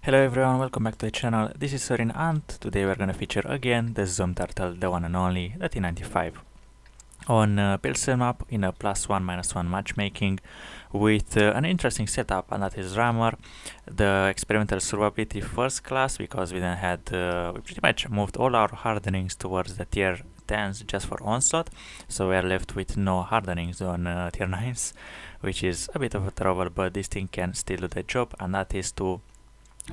Hello everyone, welcome back to the channel. This is Sorin and today we're gonna feature again the Zoom Turtle, the one and only, the T95. On Pilsen map in a +1-1 matchmaking with an interesting setup, and that is Rammer, the experimental survivability first class, because we then had, we pretty much moved all our hardenings towards the tier 10s just for onslaught, so we are left with no hardenings on tier 9s, which is a bit of a trouble, but this thing can still do the job, and that is to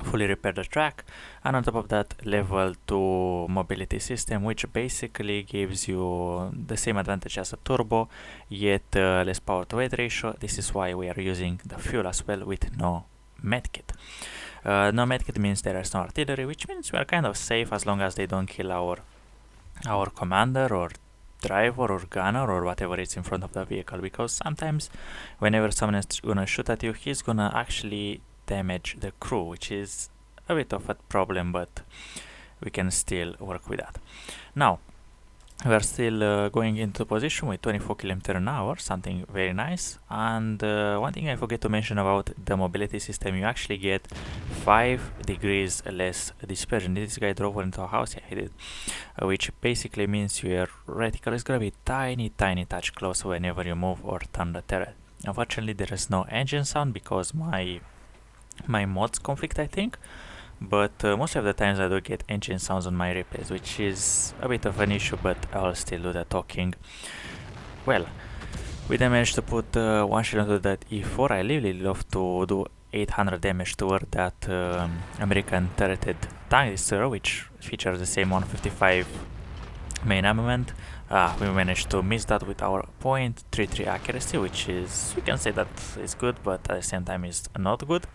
fully repair the track, and on top of that level 2 mobility system, which basically gives you the same advantage as a turbo, yet less power to weight ratio. This is why we are using the fuel as well with no medkit. No medkit means there is no artillery, which means we are kind of safe as long as they don't kill our commander or driver or gunner or whatever is in front of the vehicle, because sometimes whenever someone is gonna shoot at you, he's gonna actually damage the crew, which is a bit of a problem, but we can still work with that. Now we are still going into position with 24 km/h, something very nice. And one thing I forget to mention about the mobility system, you actually get 5 degrees less dispersion. This guy drove into a house, yeah, he did, which basically means your reticle is gonna be tiny touch close whenever you move or turn the turret. Unfortunately there is no engine sound because my mods conflict, I think, but most of the times I do get engine sounds on my replays, which is a bit of an issue, but I'll still do the talking. Well, we then managed to put one shell into that E4. I really love to do 800 damage toward that American turreted tank destroyer, which features the same 155 main armament. We managed to miss that with our .33 accuracy, which is, we can say that is good, but at the same time is not good,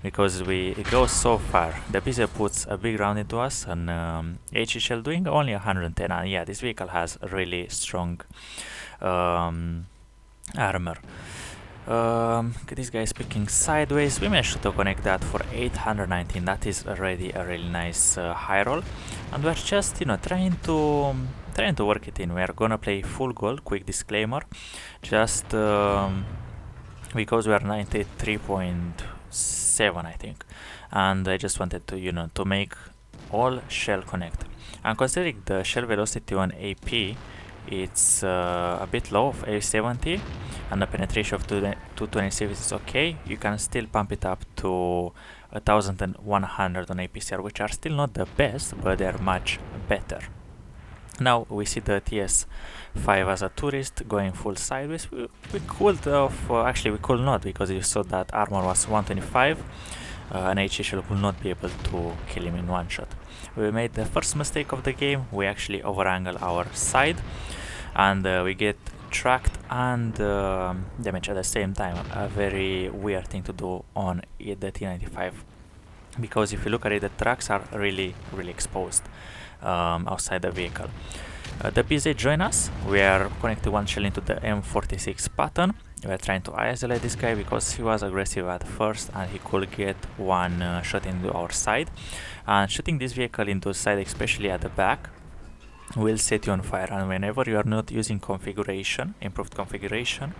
because it goes so far. The PZ puts a big round into us, and HE shell doing only 110, and yeah, this vehicle has really strong armor. This guy is picking sideways. We managed to connect that for 819. That is already a really nice high roll, and we're just trying to work it in. We are gonna play full gold. Quick disclaimer, just because we are 93.7, I think, and I just wanted to to make all shell connect. And considering the shell velocity on AP, it's a bit low of 870, and the penetration of 226 is okay. You can still pump it up to 1100 on APCR, which are still not the best, but they're much better. Now we see the TS5 as a tourist going full sideways. We could have, actually we could not, because you saw that armor was 125, and HE shell will not be able to kill him in one shot. We made the first mistake of the game. We actually overangle our side, and we get tracked and damage at the same time. A very weird thing to do on the T95, because if you look at it, the tracks are really exposed outside the vehicle. The PZ join us. We are connecting one shell into the M46 button. We are trying to isolate this guy because he was aggressive at first and he could get one shot into our side. And shooting this vehicle into the side, especially at the back, will set you on fire. And whenever you are not using configuration, improved configuration,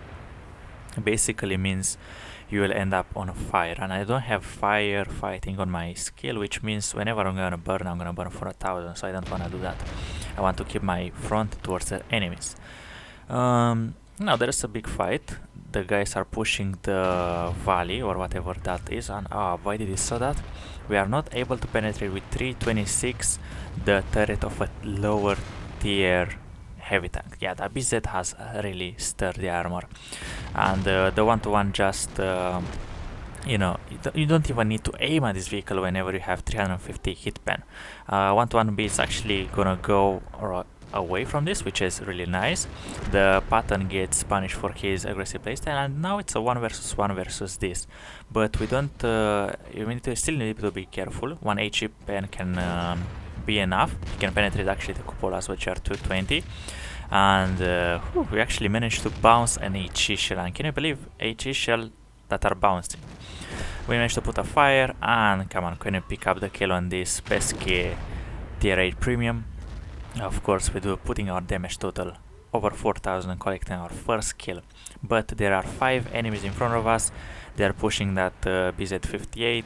basically means you will end up on fire. And I don't have fire fighting on my skill, which means whenever I'm gonna burn for 1000, so I don't wanna do that. I want to keep my front towards the enemies. Now there is a big fight. The guys are pushing the valley or whatever that is, and why did you saw that? We are not able to penetrate with 326 the turret of a lower tier heavy tank. Yeah, the BZ has really sturdy armor, and the 1-to-1 just you don't even need to aim at this vehicle whenever you have 350 hit pen. 1-to-1 B is actually gonna go away from this, which is really nice. The pattern gets punished for his aggressive playstyle, and now it's a 1 versus 1 versus this, but we don't still need to be careful. 1 HE pen can be enough. You can penetrate actually the cupolas, which are 220, and we actually managed to bounce an HE shell. And can you believe HE shell that are bouncing? We managed to put a fire, and come on, can you pick up the kill on this pesky tier 8 premium? Of course, we do putting our damage total over 4,000 and collecting our first kill. But there are 5 enemies in front of us. They are pushing that BZ-58.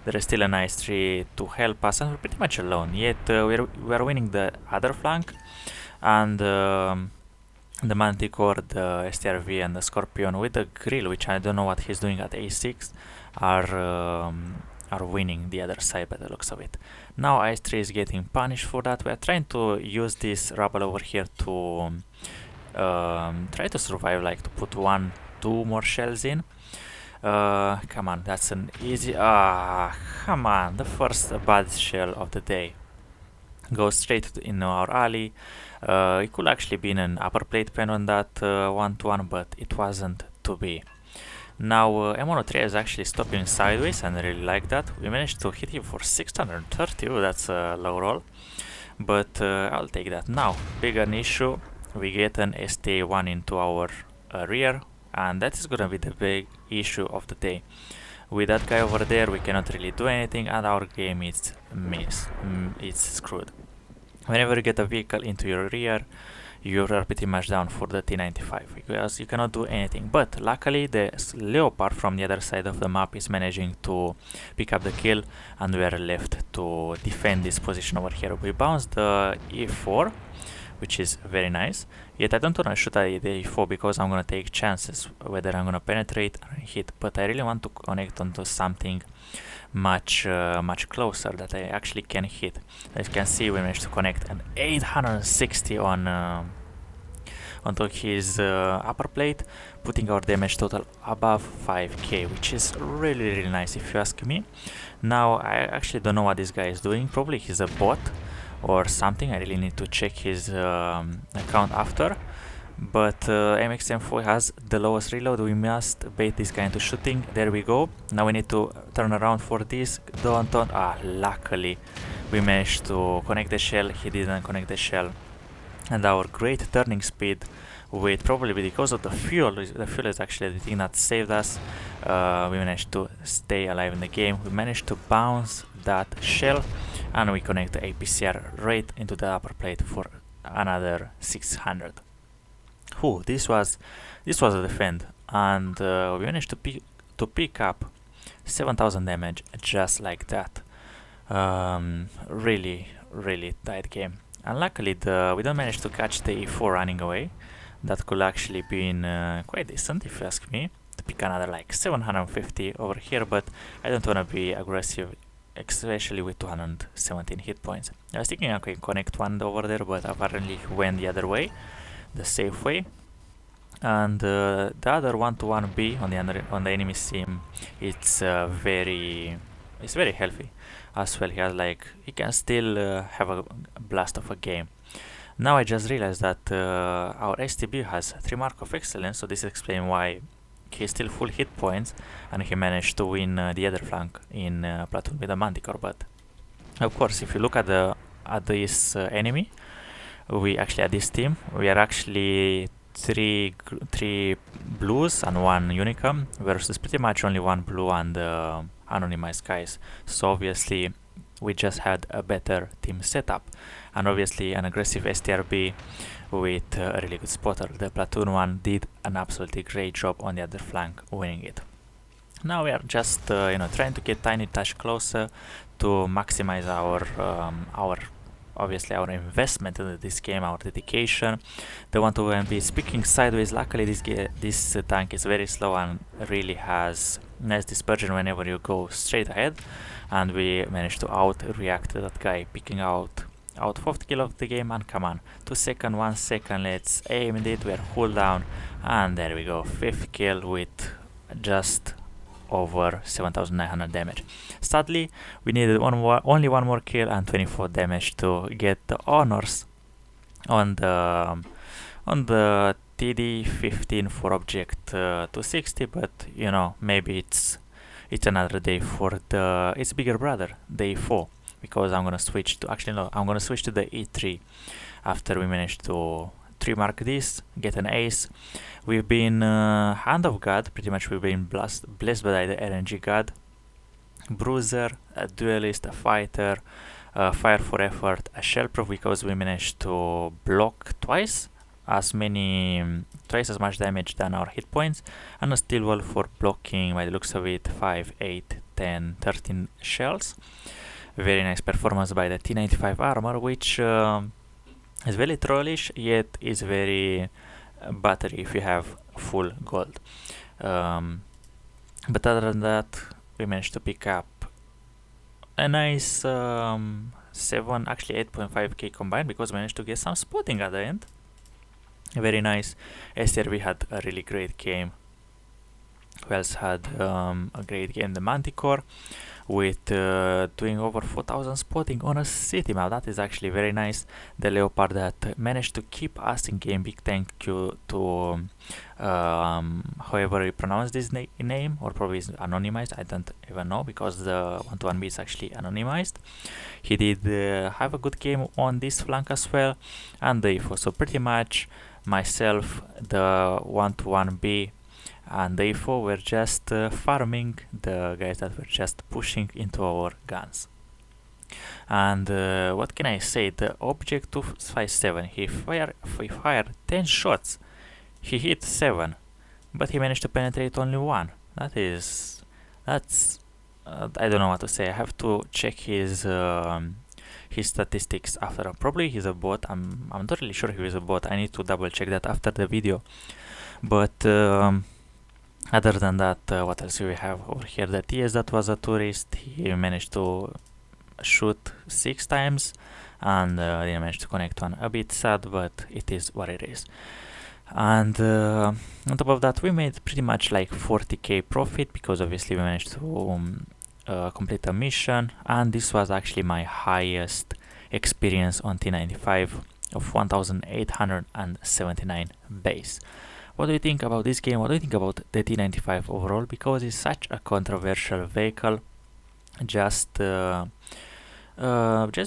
There is still a nice tree to help us, and we're pretty much alone. Yet we are winning the other flank, and the Manticore, the STRV, and the Scorpion with the Grill, which I don't know what he's doing at A6, are winning the other side by the looks of it. Now Ice 3 is getting punished for that. We are trying to use this rubble over here to try to survive, like to put 2 more shells in. Come on, that's an easy... come on, the first bad shell of the day. Goes straight in our alley. It could actually be an upper plate pen on that 1-to-1, but it wasn't to be. Now M103 is actually stopping sideways, and I really like that. We managed to hit him for 630, that's a low roll, but I'll take that. Now, bigger issue, we get an STA1 into our rear, and that is gonna be the big issue of the day. With that guy over there, we cannot really do anything, and our game is it's screwed. Whenever you get a vehicle into your rear, you are pretty much down for the T95, because you cannot do anything. But luckily the Leopard from the other side of the map is managing to pick up the kill, and we are left to defend this position over here. We bounced the E4, which is very nice. Yet I don't want to shoot at the E4 because I'm gonna take chances whether I'm gonna penetrate and hit, but I really want to connect onto something much closer that I actually can hit. As you can see, we managed to connect an 860 on onto his upper plate, putting our damage total above 5k, which is really nice if you ask me. Now I actually don't know what this guy is doing. Probably he's a bot or something. I really need to check his account after. But MXM4 has the lowest reload. We must bait this guy into shooting. There we go. Now we need to turn around for this. Don't. Luckily we managed to connect the shell. He didn't connect the shell. And our great turning speed, with probably because of the fuel is actually the thing that saved us. We managed to stay alive in the game. We managed to bounce that shell, and we connect the APCR right into the upper plate for another 600. Whew, this was a defend, and we managed to pick up 7,000 damage just like that. Really tight game. And luckily we don't manage to catch the E4 running away. That could actually been quite decent if you ask me, to pick another like 750 over here, but I don't want to be aggressive, especially with 217 hit points. I was thinking I could connect one over there, but apparently he went the other way, the safe way. And the other 1-to-1B on the enemy team, it's very healthy as well. He can still have a blast of a game. Now I just realized that our STB has 3 mark of excellence, so this explains why he's still full hit points and he managed to win the other flank in platoon with a Manticore. But of course, if you look at this enemy, at this team, we are actually three blues and 1 unicum versus pretty much only 1 blue and anonymized guys. So obviously we just had a better team setup, and obviously an aggressive STRB with a really good spotter. The platoon one did an absolutely great job on the other flank, winning it. Now we are just trying to get tiny touch closer to maximize our investment in this game, our dedication. The 1-to-1B is picking sideways. Luckily this tank is very slow and really has nice dispersion whenever you go straight ahead, and we managed to out-react to that guy, picking out 4th kill of the game. And come on, 2 seconds, 1 second, let's aim it. We are cool down, and there we go, 5th kill with just over 7,900 damage. Sadly, we needed only one more kill and 24 damage to get the honors on the TD15 for object 260, but maybe it's another day for its bigger brother, day 4, because I'm gonna switch to I'm gonna switch to the E3 after we manage to 3 mark this, get an ace. We've been hand of God, pretty much. We've been blessed by the RNG God, bruiser, a duelist, a fighter, fire for effort, a shell proof because we managed to block twice as many, twice as much damage than our hit points, and a steel wall for blocking, by the looks of it, 5, 8, 10, 13 shells. Very nice performance by the T95 armor, which is very trollish, yet is very buttery if you have full gold. But other than that, we managed to pick up a nice 7, actually 8.5k combined, because we managed to get some spotting at the end. Very nice. Yesterday we had a really great game. Who else had a great game? The Manticore, with doing over 4,000 spotting on a city map. That is actually very nice. The Leopard that managed to keep us in game. Big thank you to however you pronounce this name, or probably is anonymized, I don't even know, because the 1-to-1B is actually anonymized. He did have a good game on this flank as well, and the IFO. So pretty much myself, the 1-to-1B, and the IFO were just farming the guys that were just pushing into our guns. And what can I say? The object 257, he fired 10 shots, he hit 7, but he managed to penetrate only 1. That's I don't know what to say. I have to check his statistics after. Probably he's a bot. I'm not really sure if he's a bot. I need to double check that after the video. But other than that, what else do we have over here? The TS that was a tourist, he managed to shoot 6 times and didn't manage to connect one. A bit sad, but it is what it is. And on top of that, we made pretty much like 40k profit, because obviously we managed to complete a mission, and this was actually my highest experience on T95 of 1879 base. What do you think about this game? What do you think about the T95 overall? Because it's such a controversial vehicle, just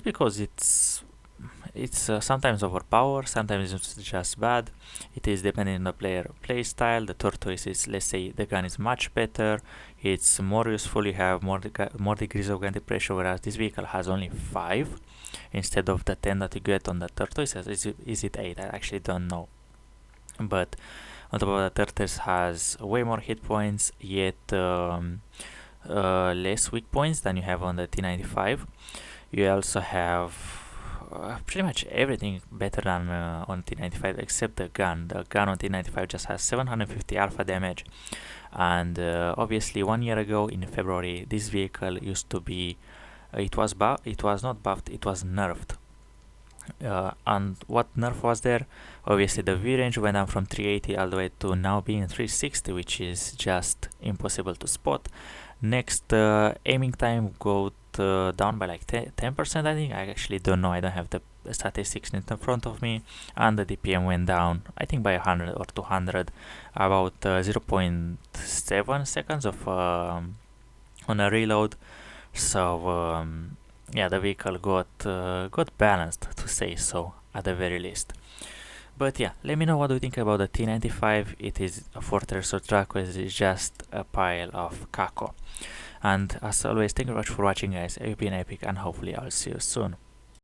because it's sometimes overpowered, sometimes it's just bad. It is depending on the player playstyle. The tortoise is, let's say, the gun is much better, it's more useful, you have more degrees of gun depression, whereas this vehicle has only 5 instead of the 10 that you get on the tortoise. Is it 8? I actually don't know. But on top of that, tortoise has way more hit points, yet less weak points than you have on the T95. You also have pretty much everything better than on T95, except the gun. The gun on T95 just has 750 alpha damage, and obviously 1 year ago in February, this vehicle used to be, it was not buffed, it was nerfed. And what nerf was there? Obviously the V range went down from 380 all the way to now being 360, which is just impossible to spot. Next, aiming time got down by like 10%, I think. I actually don't know, I don't have the statistics in front of me. And the DPM went down, I think, by 100 or 200, about 0.7 seconds of on a reload. So yeah, the vehicle got balanced, to say so, at the very least. But yeah, let me know what you think about the T95. It is a fortress or truck, or is it just a pile of caco? And as always, thank you very much for watching, guys. You've been epic, and hopefully I'll see you soon.